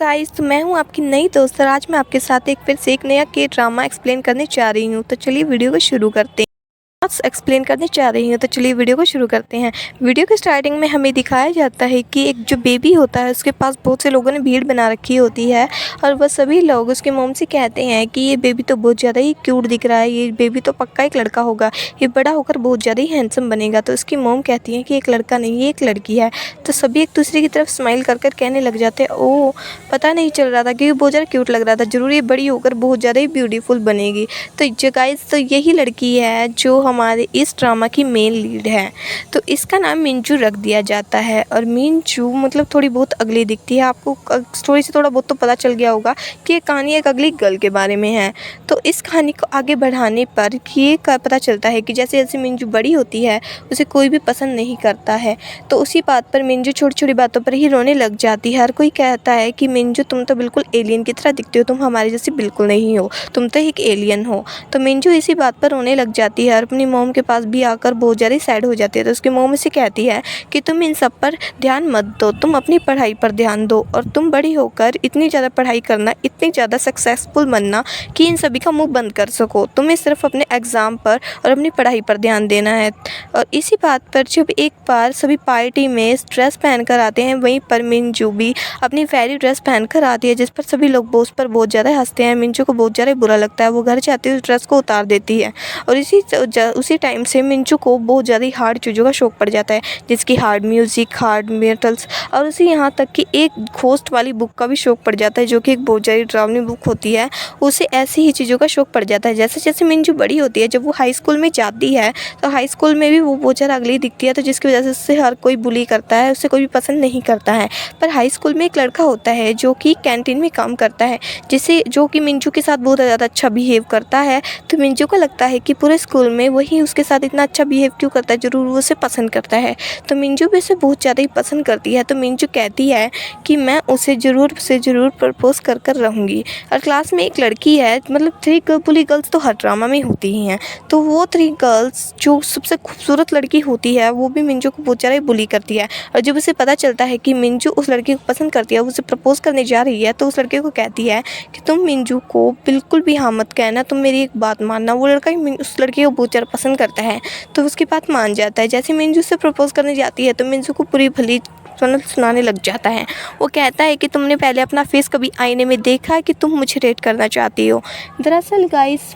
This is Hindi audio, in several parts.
गाइस, तो मैं हूँ आपकी नई दोस्त और आज मैं आपके साथ एक फिर से एक नया के ड्रामा एक्सप्लेन करने जा रही हूँ। तो चलिए वीडियो को शुरू करते हैं। एक्सप्लेन करने जा रही हूँ तो चलिए वीडियो को शुरू करते हैं। वीडियो के स्टार्टिंग में हमें दिखाया जाता है कि एक जो बेबी होता है उसके पास बहुत से लोगों ने भीड़ बना रखी होती है और वह सभी लोग उसके मोम से कहते हैं कि ये बेबी तो बहुत ज़्यादा ही क्यूट दिख रहा है, ये बेबी तो पक्का एक लड़का होगा, ये बड़ा होकर बहुत ज़्यादा ही हैंडसम बनेगा। तो उसकी मोम कहती है कि एक लड़का नहीं, ये एक लड़की है। तो सभी एक दूसरे की तरफ स्माइल कर कर कहने लग जाते हैं, ओह पता नहीं चल रहा था क्योंकि बहुत ज़्यादा क्यूट लग रहा था, ज़रूर ये बड़ी होकर बहुत ज़्यादा ही ब्यूटीफुल बनेगी। तो गाइस, तो यही लड़की है जो हमारे इस ड्रामा की मेन लीड है। तो इसका नाम मिंजू रख दिया जाता है और मिंजू मतलब थोड़ी बहुत अगली दिखती है। आपको स्टोरी से थोड़ा बहुत तो पता चल गया होगा कि ये कहानी एक अगली गर्ल के बारे में है। तो इस कहानी को आगे बढ़ाने पर ये पता चलता है कि जैसे जैसे मिंजू बड़ी होती है उसे कोई भी पसंद नहीं करता है। तो उसी बात पर मिंजू छोटी छोटी बातों पर ही रोने लग जाती है। हर कोई कहता है कि मिंजू तुम तो बिल्कुल एलियन की तरह दिखती हो, तुम हमारे जैसी बिल्कुल नहीं हो, तुम तो एक एलियन हो। तो मिंजू इसी बात पर रोने लग जाती है और अपनी मोम के पास भी आकर बहुत ज़्यादा सैड हो जाती है। तो उसकी मोम से कहती है कि तुम इन सब पर ध्यान मत दो, तुम अपनी पढ़ाई पर ध्यान दो और तुम बड़ी होकर इतनी ज़्यादा पढ़ाई करना, इतनी ज़्यादा सक्सेसफुल बनना कि इन सभी का मुंह बंद कर सको। तुम्हें सिर्फ अपने एग्ज़ाम पर और अपनी पढ़ाई पर ध्यान देना है। और इसी बात पर जब एक बार सभी पार्टी में ड्रेस पहन कर आते हैं, वहीं पर मिंजू भी अपनी फेरी ड्रेस पहन कर आती है जिस पर सभी लोग बोस पर बहुत ज़्यादा हंसते हैं। मिंजू को बहुत ज़्यादा बुरा लगता है, वो घर जाती है उस ड्रेस को उतार देती है और उसी टाइम से मिंजू को बहुत ज़्यादा हार्ड चीज़ों का शौक पड़ जाता है, जिसकी हार्ड म्यूज़िक, हार्ड मेटल्स और उसे यहाँ तक कि एक घोस्ट वाली बुक का भी शौक पड़ जाता है जो कि एक बहुत ज़्यादा ड्रावनी बुक होती है। उसे ऐसी ही चीज़ों का शौक पड़ जाता है। जैसे जैसे मिंजू बड़ी होती है, जब वो हाई स्कूल में जाती है तो हाई स्कूल में भी वो बहुत ज़्यादा अगली दिखती है, तो जिसकी वजह से उससे हर कोई बुली करता है, उसे कोई भी पसंद नहीं करता है। पर हाई स्कूल में एक लड़का होता है जो कि कैंटीन में काम करता है, जो कि मिंजू के साथ बहुत ज़्यादा अच्छा बिहेव करता है। तो मिंजू को लगता है कि पूरे स्कूल में वही उसके साथ इतना अच्छा बिहेव क्यों करता है, ज़रूर वो उसे पसंद करता है। तो मिंजू भी उसे बहुत ज़्यादा ही पसंद करती है। तो मिंजू कहती है कि मैं उसे ज़रूर प्रपोज कर कर रहूँगी। और क्लास में एक लड़की है, मतलब 3 बुली गर्ल्स तो हर ड्रामा में होती ही हैं, तो वो 3 गर्ल्स जो सबसे खूबसूरत लड़की होती है वो भी मिंजू को बहुत ज़्यादा बुली करती है। और जब उसे पता चलता है कि मिंजू उस लड़की को पसंद करती है, उसे प्रपोज करने जा रही है, तो उस लड़के को कहती है कि तुम मिंजू को बिल्कुल भी हाँ मत कहना, तुम मेरी एक बात मानना। वो लड़का उस लड़की को बहुत ज़्यादा पसंद करता है तो उसकी बात मान जाता है। जैसे मिंजू से प्रपोज करने जाती है तो मिंजू को पूरी भली सुनाने लग जाता है। वो कहता है कि तुमने पहले अपना फेस कभी आईने में देखा है कि तुम मुझे रेट करना चाहती हो। दरअसल गाइस,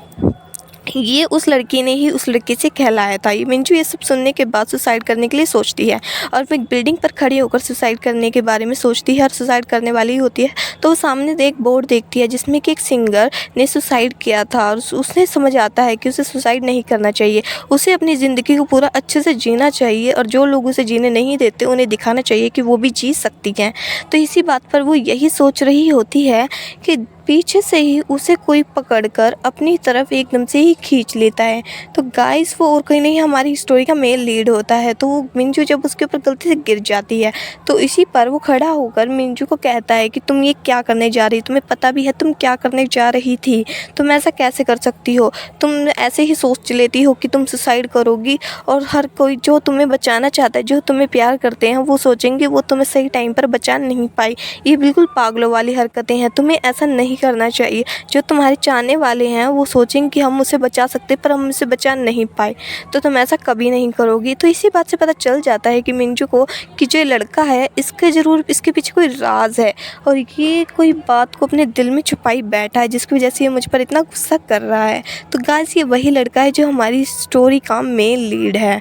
ये उस लड़की ने ही उस लड़के से कहलाया था। ये मिंजू ये सब सुनने के बाद सुसाइड करने के लिए सोचती है और वो एक बिल्डिंग पर खड़ी होकर सुसाइड करने के बारे में सोचती है और सुसाइड करने वाली ही होती है। तो वो सामने एक बोर्ड देखती है जिसमें कि एक सिंगर ने सुसाइड किया था और उसने समझ आता है कि उसे सुसाइड नहीं करना चाहिए, उसे अपनी ज़िंदगी को पूरा अच्छे से जीना चाहिए और जो लोग उसे जीने नहीं देते उन्हें दिखाना चाहिए कि वो भी जी सकती हैं। तो इसी बात पर वो यही सोच रही होती है कि पीछे से ही उसे कोई पकड़कर अपनी तरफ एकदम से ही खींच लेता है। तो गाइस, वो और कहीं नहीं हमारी स्टोरी का मेन लीड होता है। तो वो मिंजू जब उसके ऊपर गलती से गिर जाती है तो इसी पर वो खड़ा होकर मिंजू को कहता है कि तुम ये क्या करने जा रही, तुम्हें पता भी है तुम क्या करने जा रही थी, तुम ऐसा कैसे कर सकती हो, तुम ऐसे ही सोच लेती हो कि तुम सुसाइड करोगी और हर कोई जो तुम्हें बचाना चाहता है, जो तुम्हें प्यार करते हैं, वो सोचेंगे वो तुम्हें सही टाइम पर बचा नहीं पाई। ये बिल्कुल पागलों वाली हरकतें हैं, तुम्हें ऐसा नहीं करना चाहिए। जो तुम्हारे चाहने वाले हैं वो सोचेंगे कि हम उसे बचा सकते पर हम उसे बचा नहीं पाए, तो तुम ऐसा कभी नहीं करोगी। तो इसी बात से पता चल जाता है कि मिंजू को कि जो लड़का है इसके पीछे कोई राज है और ये कोई बात को अपने दिल में छुपाई बैठा है जिसकी वजह से ये मुझ पर इतना गुस्सा कर रहा है। तो गाइस, ये वही लड़का है जो हमारी स्टोरी का मेन लीड है।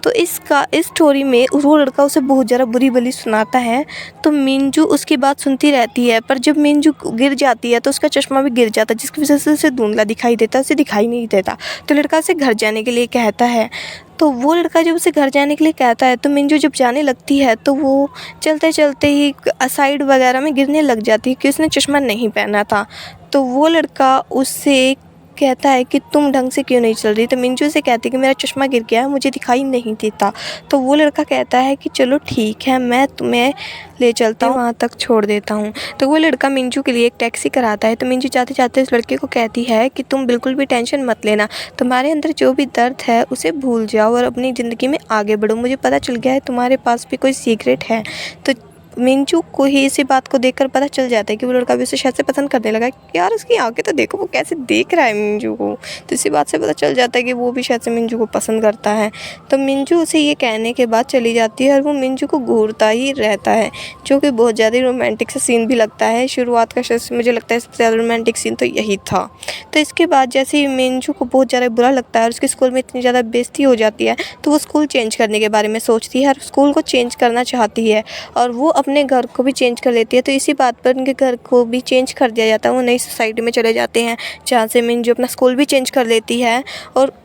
तो इस स्टोरी में वो लड़का उसे बहुत ज़्यादा बुरी भली सुनाता है तो मिंजू उसकी बात सुनती रहती है। पर जब मिंजू गिर जाती है तो उसका चश्मा भी गिर जाता है जिसकी वजह से उसे धुंधला दिखाई देता है, उसे दिखाई नहीं देता। तो लड़का उसे घर जाने के लिए कहता है। तो वो लड़का जब उसे घर जाने के लिए कहता है तो मिंजू जब जाने लगती है तो वो चलते चलते ही साइड वगैरह में गिरने लग जाती है कि उसने चश्मा नहीं पहना था। तो वो लड़का उससे कहता है कि तुम ढंग से क्यों नहीं चल रही। तो मिंजू से कहती है कि मेरा चश्मा गिर गया है, मुझे दिखाई नहीं देता। तो वो लड़का कहता है कि चलो ठीक है, मैं तुम्हें ले चलता हूँ, वहाँ तक छोड़ देता हूँ। तो वो लड़का मिंजू के लिए एक टैक्सी कराता है। तो मिंजू जाते जाते उस लड़के को कहती है कि तुम बिल्कुल भी टेंशन मत लेना, तुम्हारे अंदर जो भी दर्द है उसे भूल जाओ और अपनी ज़िंदगी में आगे बढ़ो। मुझे पता चल गया है तुम्हारे पास भी कोई सीक्रेट है। तो मिंजू को ही इसी बात को देखकर पता चल जाता है कि वो लड़का भी उसे शायद से पसंद करने लगा है कि यार उसकी आंखें तो देखो, वो कैसे देख रहा है मिंजू को। तो इसी बात से पता चल जाता है कि वो भी शायद से मिंजू को पसंद करता है। तो मिंजू उसे ये कहने के बाद चली जाती है और वो मिंजू को घूरता ही रहता है, जो कि बहुत ज़्यादा रोमांटिक सा सीन भी लगता है। शुरुआत का शायद मुझे लगता है सबसे ज़्यादा रोमांटिक सीन तो यही था। तो इसके बाद जैसे ही मिंजू को बहुत ज़्यादा बुरा लगता है और उसके स्कूल में इतनी ज़्यादा बेइज्जती हो जाती है, तो वो स्कूल चेंज करने के बारे में सोचती है और स्कूल को चेंज करना चाहती है और वो अपने घर को भी चेंज कर लेती है। तो इसी बात पर उनके घर को भी चेंज कर दिया जाता है। वो नई सोसाइटी में चले जाते हैं जहाँ से मिंजू अपना स्कूल भी चेंज कर लेती है। और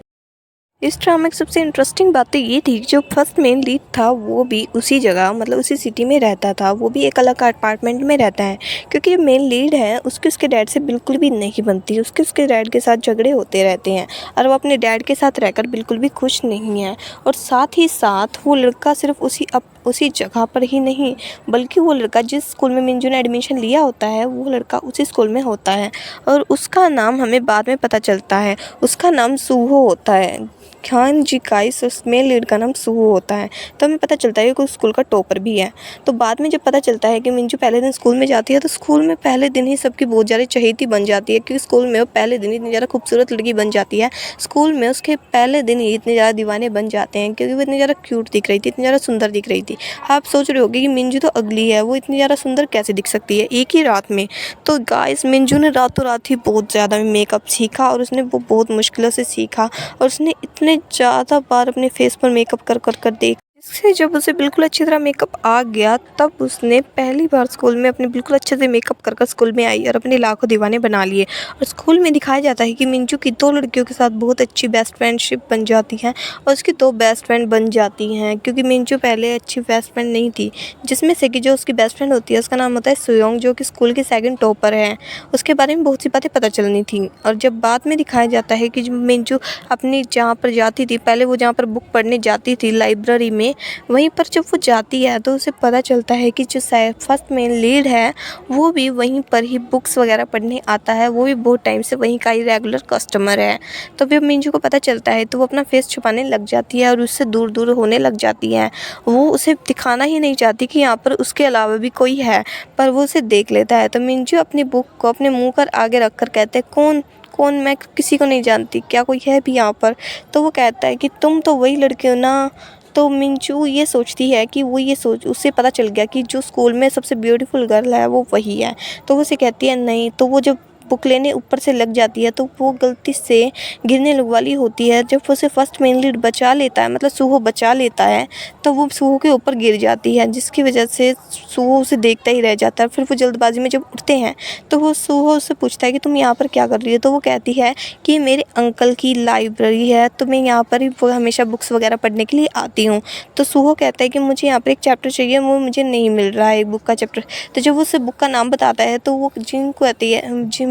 इस ड्रामा की सबसे इंटरेस्टिंग बात तो ये थी कि जो फर्स्ट मेन लीड था वो भी उसी जगह मतलब उसी सिटी में रहता था। वो भी एक अलग अपार्टमेंट में रहता है, क्योंकि जो मेन लीड है उसकी उसके डैड से बिल्कुल भी नहीं बनती। उसके डैड के साथ झगड़े होते रहते हैं और वो अपने डैड के साथ रहकर बिल्कुल भी खुश नहीं है। और साथ ही साथ वो लड़का सिर्फ उसी जगह पर ही नहीं, बल्कि वो लड़का जिस स्कूल में मिंजू ने एडमिशन लिया होता है वो लड़का उसी स्कूल में होता है। और उसका नाम हमें बाद में पता चलता है, उसका नाम सूहो होता है। खान जी गाइस उसमें लीड का नाम सूहो होता है। तो हमें पता चलता है कि उस स्कूल का टॉपर भी है। तो बाद में जब पता चलता है कि मिंजू पहले दिन स्कूल में जाती है, तो स्कूल में पहले दिन ही सबकी बहुत ज़्यादा चहेती बन जाती है, क्योंकि स्कूल में वो पहले दिन ही इतनी ज़्यादा खूबसूरत लड़की बन जाती है। स्कूल में उसके पहले दिन ही इतने ज़्यादा दीवाने बन जाते हैं, क्योंकि वो इतनी ज़्यादा क्यूट दिख रही थी, इतनी ज़्यादा सुंदर दिख रही थी। आप सोच रहे होगे कि मिंजू तो अगली है, वो इतनी ज़्यादा सुंदर कैसे दिख सकती है एक ही रात में। तो गाइस मिंजू ने रातों रात ही बहुत ज़्यादा मेकअप सीखा और उसने वो बहुत मुश्किलों से सीखा और उसने इतने ज़्यादा बार अपने फेस पर मेकअप कर देख इससे जब उसे बिल्कुल अच्छी तरह मेकअप आ गया, तब उसने पहली बार स्कूल में अपने बिल्कुल अच्छे से मेकअप कर स्कूल में आई और अपने लाखों दीवाने बना लिए। और स्कूल में दिखाया जाता है कि मिंजू की 2 लड़कियों के साथ बहुत अच्छी बेस्ट फ्रेंडशिप बन जाती है और उसकी 2 बेस्ट फ्रेंड बन जाती हैं, क्योंकि मिंजू पहले अच्छी बेस्ट फ्रेंड नहीं थी। जिसमें से कि जो उसकी बेस्ट फ्रेंड होती है उसका नाम होता है सुयोंग, जो कि स्कूल की सेकंड टॉपर है। उसके बारे में बहुत सी बातें पता चलनी थी। और जब बाद में दिखाया जाता है कि जब मिंजू अपनी जहाँ पर जाती थी, पहले वो जहाँ पर बुक पढ़ने जाती थी लाइब्रेरी में, वहीं पर जब वो जाती है तो उसे पता चलता है कि जो फर्स्ट मेन लीड है वो भी वहीं पर ही बुक्स वगैरह पढ़ने आता है। वो भी बहुत टाइम से वहीं का ही रेगुलर कस्टमर है। तो जब मिंजू को पता चलता है तो वो अपना फेस छुपाने लग जाती है और उससे दूर दूर होने लग जाती है। वो उसे दिखाना ही नहीं चाहती कि यहाँ पर उसके अलावा भी कोई है, पर वो उसे देख लेता है। तो मिंजू अपनी बुक को अपने मुँह पर आगे रख कर कहते हैं, कौन कौन, मैं किसी को नहीं जानती, क्या कोई है भी यहाँ पर? तो वो कहता है कि तुम तो वही लड़की हो ना। तो मिंजू ये सोचती है कि उससे पता चल गया कि जो स्कूल में सबसे ब्यूटीफुल गर्ल है वो वही है। तो वो उसे कहती है नहीं। तो वो जब बुक लेने ऊपर से लग जाती है तो वो गलती से गिरने वाली होती है। जब उसे फर्स्ट मेन लीड बचा लेता है, मतलब सूहो बचा लेता है, तो वो सूहो के ऊपर गिर जाती है, जिसकी वजह से सूहो उसे देखता ही रह जाता है। फिर वो जल्दबाजी में जब उठते हैं तो वो सूहो उससे पूछता है कि तुम यहाँ पर क्या कर रही हो? तो वो कहती है कि मेरे अंकल की लाइब्रेरी है, तो मैं यहाँ पर ही वो हमेशा बुक्स वगैरह पढ़ने के लिए आती हूँ। तो सूहो कहता है कि मुझे यहाँ पर एक चैप्टर चाहिए, वो मुझे नहीं मिल रहा है, एक बुक का चैप्टर। तो जब वो उसे बुक का नाम बताता है तो वो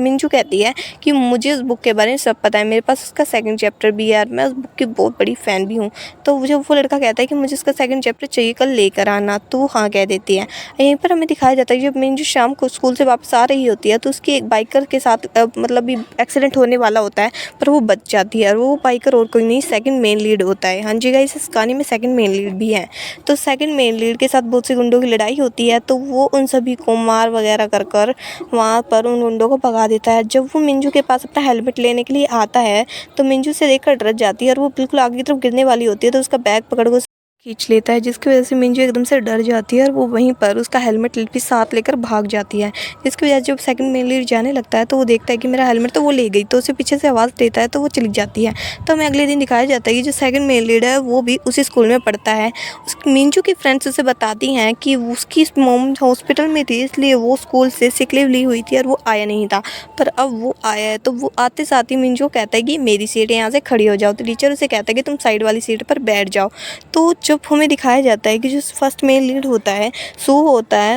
मिंजू कहती है कि मुझे उस बुक के बारे में सब पता है, मेरे पास उसका सेकंड चैप्टर भी है, मैं उस बुक की बहुत बड़ी फ़ैन भी हूँ। तो जब वो लड़का कहता है कि मुझे उसका सेकंड चैप्टर चाहिए, कल लेकर आना, तो वो हाँ कह देती है। यहीं पर हमें दिखाया जाता है कि जब मिंजू शाम को स्कूल से वापस आ रही होती है तो उसकी एक बाइकर के साथ मतलब एक्सीडेंट होने वाला होता है, पर वो बच जाती है। और वो बाइकर और कोई नहीं, सेकंड मेन लीड होता है। हाँ जी गाइस, इस कहानी में सेकंड मेन लीड भी है। तो सेकंड मेन लीड के साथ बहुत से गुंडों की लड़ाई होती है, तो वो उन सभी को मार वगैरह कर वहाँ पर उन गुंडों को भगा देता है। जब वो मिंजू के पास अपना हेलमेट लेने के लिए आता है तो मिंजू से देखकर डर जाती है और वो बिल्कुल आगे की तरफ गिरने वाली होती है, तो उसका बैग पकड़ के खींच लेता है, जिसकी वजह से मिंजू एकदम से डर जाती है और वो वहीं पर उसका हेलमेट भी साथ लेकर भाग जाती है। जिसकी वजह से जब सेकंड मेन लीड जाने लगता है तो वो देखता है कि मेरा हेलमेट तो वो ले गई, तो उसे पीछे से आवाज़ देता है तो वो चली जाती है। तो हमें अगले दिन दिखाया जाता है कि जो सेकंड मेन लीड है वो भी उसी स्कूल में पढ़ता है। मिंजू की फ्रेंड्स उसे बताती हैं कि उसकी मॉम हॉस्पिटल में थी, इसलिए वो स्कूल से सिक लीव ली हुई थी और वो आया नहीं था, पर अब वो आया है। तो वो आते साथ ही मिंजू कहता है कि मेरी सीट है, यहाँ से खड़ी हो जाओ। तो टीचर उसे कहता है कि तुम साइड वाली सीट पर बैठ जाओ। तो जब हमें दिखाया जाता है कि जो फर्स्ट मेन लीड होता है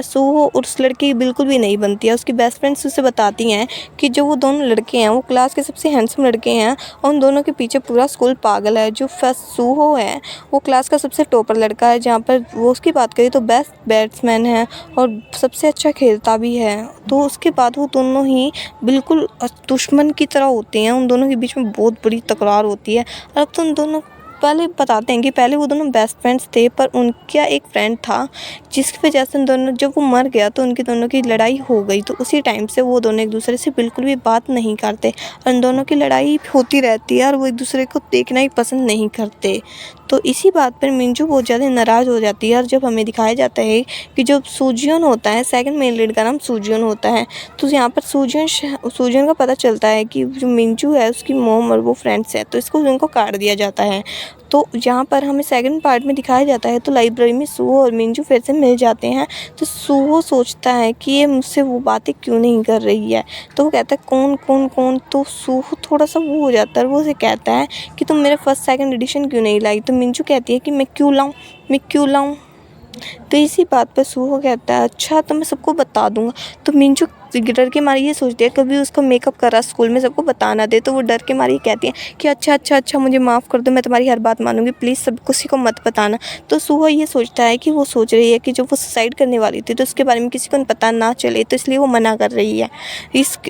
सूहो उस लड़की की बिल्कुल भी नहीं बनती है। उसकी बेस्ट फ्रेंड्स उसे बताती हैं कि जो वो दोनों लड़के हैं वो क्लास के सबसे हैंडसम लड़के हैं और उन दोनों के पीछे पूरा स्कूल पागल है। जो फर्स्ट सूहो है वो क्लास का सबसे टॉपर लड़का है, जहाँ पर वो उसकी बात करें तो बेस्ट बैट्समैन है और सबसे अच्छा खेलता भी है। तो उसके बाद वो दोनों ही बिल्कुल दुश्मन की तरह होते हैं, उन दोनों के बीच में बहुत बड़ी तकरार होती है। और अब तो उन दोनों पहले बताते हैं कि पहले वो दोनों बेस्ट फ्रेंड्स थे, पर उनका एक फ्रेंड था जिसकी वजह से उन दोनों, जब वो मर गया तो उनकी दोनों की लड़ाई हो गई। तो उसी टाइम से वो दोनों एक दूसरे से बिल्कुल भी बात नहीं करते और उन दोनों की लड़ाई होती रहती है और वो एक दूसरे को देखना ही पसंद नहीं करते। तो इसी बात पर मिंजू बहुत ज़्यादा नाराज़ हो जाती है और जब हमें दिखाया जाता है कि जब सूजियोन होता है, सेकंड मेन लीड का नाम सूजियोन होता है, तो यहाँ पर सूजियोन का पता चलता है कि जो मिंजू है उसकी मॉम और वो फ्रेंड्स हैं, तो इसको उनको काट दिया जाता है। तो यहाँ पर हमें सेकंड पार्ट में दिखाया जाता है, तो लाइब्रेरी में सूहो और मिंजू फिर से मिल जाते हैं। तो सूहो सोचता है कि ये मुझसे वो बातें क्यों नहीं कर रही है, तो वो कहता है कौन कौन कौन। तो सूहो थोड़ा सा वो हो जाता है, वो उसे कहता है कि तुम मेरा फर्स्ट सेकंड एडिशन क्यों नहीं लाई। तो मिंजू कहती है कि मैं क्यों लाऊं। तो इसी बात पर सूहो कहता है अच्छा तो मैं सबको बता दूंगा। तो मिंजू डर के मारे ये सोचती है कभी उसका मेकअप करा स्कूल में सबको बताना दे, तो वो डर के मारे कहती है कि अच्छा मुझे माफ़ कर दो, मैं तुम्हारी हर बात मानूंगी, प्लीज़ सब किसी को मत बताना। तो सूहो ये सोचता है कि वो सोच रही है कि जब वो सुसाइड करने वाली थी तो उसके बारे में किसी को पता ना चले, तो इसलिए वो मना कर रही है।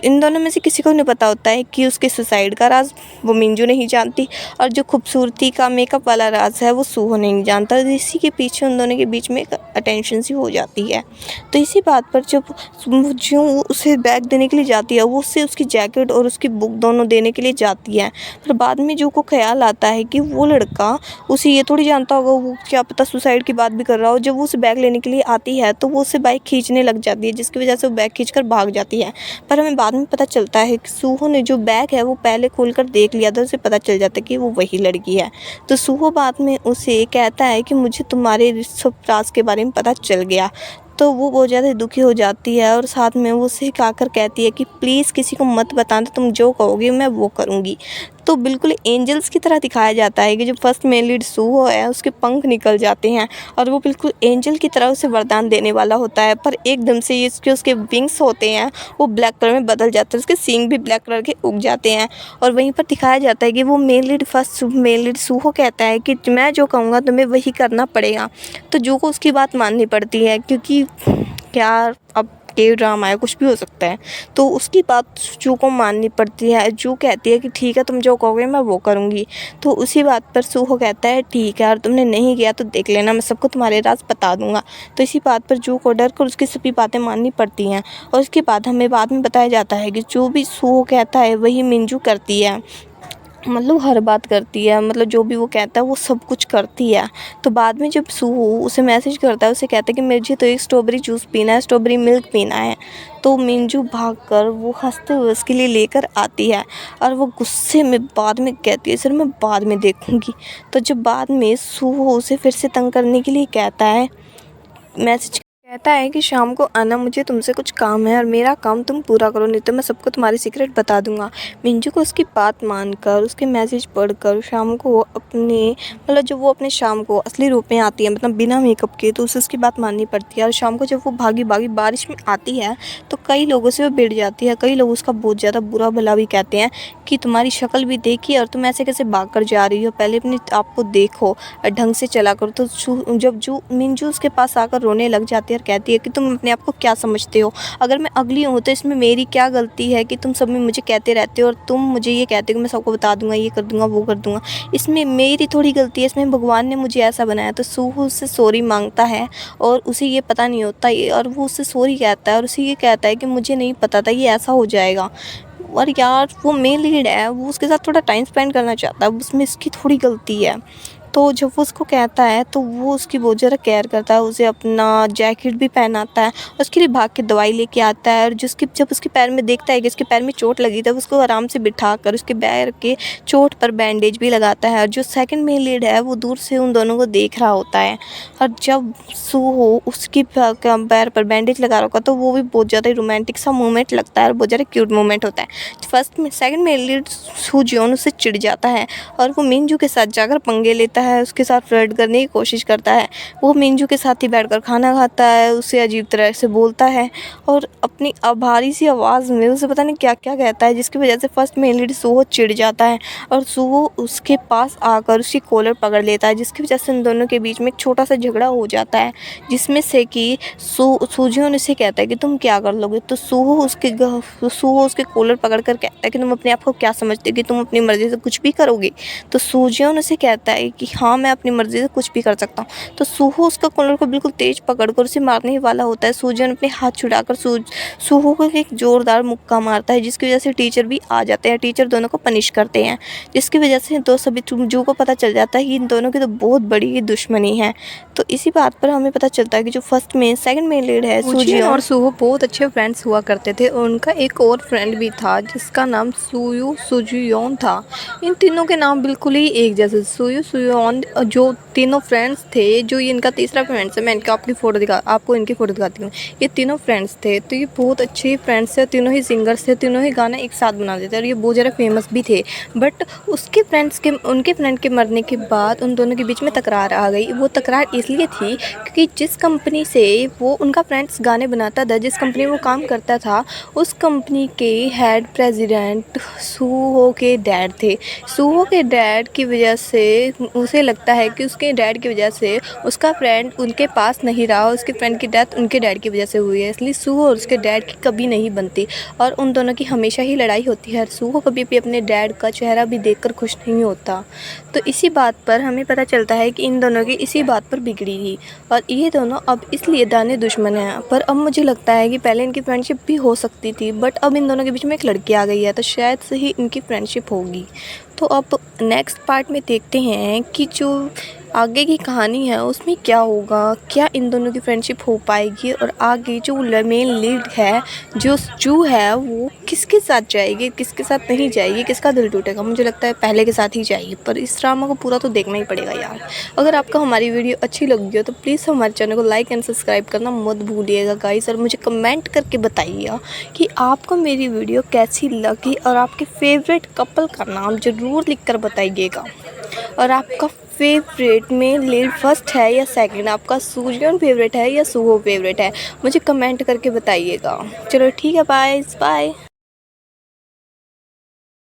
इन दोनों में से किसी को नहीं पता होता है कि उसके सुसाइड का राज वो मिंजू नहीं जानती और जो खूबसूरती का मेकअप वाला राज है वो सूहो नहीं जानता। तो इसी के पीछे उन दोनों के बीच में एक अटेंशन सी हो जाती है। तो इसी बात पर जब जो उसे बैग देने के लिए जाती है, वो उससे उसकी जैकेट और उसकी बुक दोनों देने के लिए जाती है, पर बाद में जो को ख्याल आता है कि वो लड़का उसे ये थोड़ी जानता होगा वो क्या पता सुसाइड की बात भी कर रहा हो। जब वो उसे बैग लेने के लिए आती है तो वो उसे बाइक खींचने लग जाती है, जिसकी वजह से वो बैग खींच कर भाग जाती है। पर हमें बाद में पता चलता है कि सूहो ने जो बैग है वो पहले खोल कर देख लिया था, उसे पता चल जाता है कि वो वही लड़की है। तो सूहो बाद में उसे कहता है कि मुझे तुम्हारे सब राज के बारे में पता चल गया। तो वो बहुत ज़्यादा दुखी हो जाती है और साथ में वो उसे आकर कहती है कि प्लीज़ किसी को मत बताना, तुम जो कहोगे मैं वो करूँगी। तो बिल्कुल एंजल्स की तरह दिखाया जाता है कि जो फर्स्ट मेन लीड सूहो है उसके पंख निकल जाते हैं और वो बिल्कुल एंजल की तरह उसे वरदान देने वाला होता है, पर एकदम से ये उसके विंग्स होते हैं वो ब्लैक कलर में बदल जाते हैं, उसके सींग भी ब्लैक कलर के उग जाते हैं। और वहीं पर दिखाया जाता है कि वो फर्स्ट मेन लीड सूहो कहता है कि मैं जो कहूँगा तुम्हें वही करना पड़ेगा। तो जो को उसकी बात माननी पड़ती है, क्योंकि क्या अब के ड्रामा है कुछ भी हो सकता है, तो उसकी बात जू को माननी पड़ती है। जू कहती है कि ठीक है तुम जो कहोगे मैं वो करूँगी। तो उसी बात पर सूहो कहता है ठीक है, और तुमने नहीं किया तो देख लेना मैं सबको तुम्हारे राज बता दूंगा। तो इसी बात पर जू को डर कर उसकी सभी बातें माननी पड़ती हैं। और उसके बाद हमें बाद में बताया जाता है कि जो भी सूहो कहता है वही मिंजू करती है, मतलब हर बात करती है, मतलब जो भी वो कहता है वो सब कुछ करती है। तो बाद में जब सूहो उसे मैसेज करता है, उसे कहता है कि मुझे तो एक स्ट्रॉबेरी जूस पीना है, स्ट्रॉबेरी मिल्क पीना है। तो मिंजू भागकर वो हंसते हुए उसके लिए लेकर आती है और वो गुस्से में बाद में कहती है सर मैं बाद में देखूँगी। तो जब बाद में सूहो उसे फिर से तंग करने के लिए कहता है, मैसेज कहता है कि शाम को आना, मुझे तुमसे कुछ काम है और मेरा काम तुम पूरा करो, नहीं तो मैं सबको तुम्हारी सीक्रेट बता दूंगा। मिंजू को उसकी बात मानकर उसके मैसेज पढ़कर शाम को अपने मतलब जब वो अपने शाम को असली रूप में आती है, मतलब बिना मेकअप के, तो उसे उसकी बात माननी पड़ती है। और शाम को जब वो भागी भागी बारिश में आती है तो कई लोगों से वो भिड़ जाती है। कई लोग उसका बहुत ज़्यादा बुरा भला भी कहते हैं कि तुम्हारी शक्ल भी देखी और तुम ऐसे कैसे भाग कर जा रही हो, पहले अपने आप को देखो और ढंग से चला करो। तो जब मिंजू उसके पास आकर रोने लग जाती है और कहती है कि तुम अपने आप को क्या समझते हो, अगर मैं अगली हूँ तो इसमें मेरी क्या गलती है कि तुम सब में मुझे कहते रहते हो और तुम मुझे ये कहते हो कि मैं सबको बता दूंगा, ये कर दूंगा, वो कर दूंगा, इसमें मेरी थोड़ी गलती है, इसमें भगवान ने मुझे ऐसा बनाया। तो सूहो उससे सॉरी मांगता है और उसे ये पता नहीं होता और वो उससे सॉरी कहता है और उसे ये कहता है कि मुझे नहीं पता था ये ऐसा हो जाएगा। और यार वो मेन लीड है, वो उसके साथ थोड़ा टाइम स्पेंड करना चाहता है, उसमें इसकी थोड़ी गलती है। तो जब वो उसको कहता है तो वो उसकी बहुत ज़्यादा केयर करता है, उसे अपना जैकेट भी पहनाता है, उसके लिए भाग के दवाई लेके आता है। और जब उसके पैर में देखता है कि उसके पैर में चोट लगी, तब उसको आराम से बिठा कर उसके पैर के चोट पर बैंडेज भी लगाता है। और जो सेकंड मेन लीड है वो दूर से उन दोनों को देख रहा होता है। और जब सूहो उसकी पैर पर बैंडेज लगा रखा तो वो भी बहुत ज़्यादा रोमांटिक सा मोमेंट लगता है और बहुत ज़्यादा क्यूट मोमेंट होता है। सेकंड मेन लीड सूजियोन उससे चिढ़ जाता है और वो मिंजू के साथ जाकर पंगे लेता है है, उसके साथ फ्लर्ट करने की कोशिश करता है। वो मिंजू के साथ ही बैठकर खाना खाता है, उससे अजीब तरह से बोलता है और अपनी भारी सी आवाज़ में उसे पता नहीं क्या क्या कहता है, जिसकी वजह से फर्स्ट मेन लीड सूहो चिढ़ जाता है और सूहो उसके पास आकर उसकी कॉलर पकड़ लेता है, जिसकी वजह से उन दोनों के बीच में एक छोटा सा झगड़ा हो जाता है, जिसमें से कि सूजियोन उसे कहता है कि तुम क्या कर लोगे। तो सूहो उसके कॉलर पकड़ कर कहता है कि तुम अपने आप को क्या समझते हो कि तुम अपनी मर्ज़ी से कुछ भी करोगे। तो सूजियोन उसे कहता है कि हाँ, मैं अपनी मर्ज़ी से कुछ भी कर सकता हूँ। तो सूहो उसका कॉलर को बिल्कुल तेज़ पकड़कर उसे मारने ही वाला होता है। सूजियोन अपने हाथ छुड़ाकर सूहो को एक ज़ोरदार मुक्का मारता है, जिसकी वजह से टीचर भी आ जाते हैं। टीचर दोनों को पनिश करते हैं, जिसकी वजह से सभी जो को पता चल जाता है कि इन दोनों की तो बहुत बड़ी दुश्मनी है। तो इसी बात पर हमें पता चलता है कि जो first main second main lead है सूजियोन और सूहो बहुत अच्छे फ्रेंड्स हुआ करते थे और उनका एक और फ्रेंड भी था जिसका नाम सुजुयोन था। इन तीनों के नाम बिल्कुल ही एक जैसे। सुजुयोन जो तीनों फ्रेंड्स थे, जो ये इनका तीसरा फ्रेंड्स है, मैं आपको इनकी फ़ोटो दिखाती हूँ। ये तीनों फ्रेंड्स थे, तो ये बहुत अच्छे फ्रेंड्स थे, तीनों ही सिंगर्स थे, तीनों ही गाना एक साथ बनाते थे और ये बहुत ज़्यादा फेमस भी थे। बट उनके फ्रेंड के मरने के बाद उन दोनों के बीच में तकरार आ गई। वो तकरार इसलिए थी क्योंकि जिस कंपनी से वो उनका फ्रेंड्स गाने बनाता था, जिस कंपनी में वो काम करता था, उस कंपनी के हेड प्रेसिडेंट सूहो के डैड थे। सूहो के डैड की वजह से उसे लगता है कि उसके डैड की वजह से उसका फ्रेंड उनके पास नहीं रहा, उसके फ्रेंड की डेथ उनके डैड की वजह से हुई है, इसलिए सूहो और उसके डैड की कभी नहीं बनती और उन दोनों की हमेशा ही लड़ाई होती है। सूहो कभी भी अपने डैड का चेहरा भी देखकर खुश नहीं होता। तो इसी बात पर हमें पता चलता है कि इन दोनों की इसी बात पर बिगड़ी थी और ये दोनों अब इसलिए दाने दुश्मन हैं। पर अब मुझे लगता है कि पहले इनकी फ्रेंडशिप भी हो सकती थी, बट अब इन दोनों के बीच में एक लड़की आ गई है, तो शायद से ही इनकी फ्रेंडशिप होगी। तो अब नेक्स्ट पार्ट में देखते हैं कि जो आगे की कहानी है उसमें क्या होगा, क्या इन दोनों की फ्रेंडशिप हो पाएगी और आगे जो मेन लीड है जो जू है वो किसके साथ जाएगी, किसके साथ नहीं जाएगी, किसका दिल टूटेगा। मुझे लगता है पहले के साथ ही जाएगी, पर इस ड्रामा को पूरा तो देखना ही पड़ेगा यार। अगर आपको हमारी वीडियो अच्छी लगी हो तो प्लीज़ हमारे चैनल को लाइक एंड सब्सक्राइब करना मत भूलिएगा गाइस, और मुझे कमेंट करके बताइएगा कि आपको मेरी वीडियो कैसी लगी और आपके फेवरेट कपल का नाम ज़रूर लिखकर बताइएगा। और आपका फेवरेट में लीड फर्स्ट है या सेकंड, आपका सूजियोन फेवरेट है या सूहो फेवरेट है, मुझे कमेंट करके बताइएगा। चलो ठीक है, बाय बाय।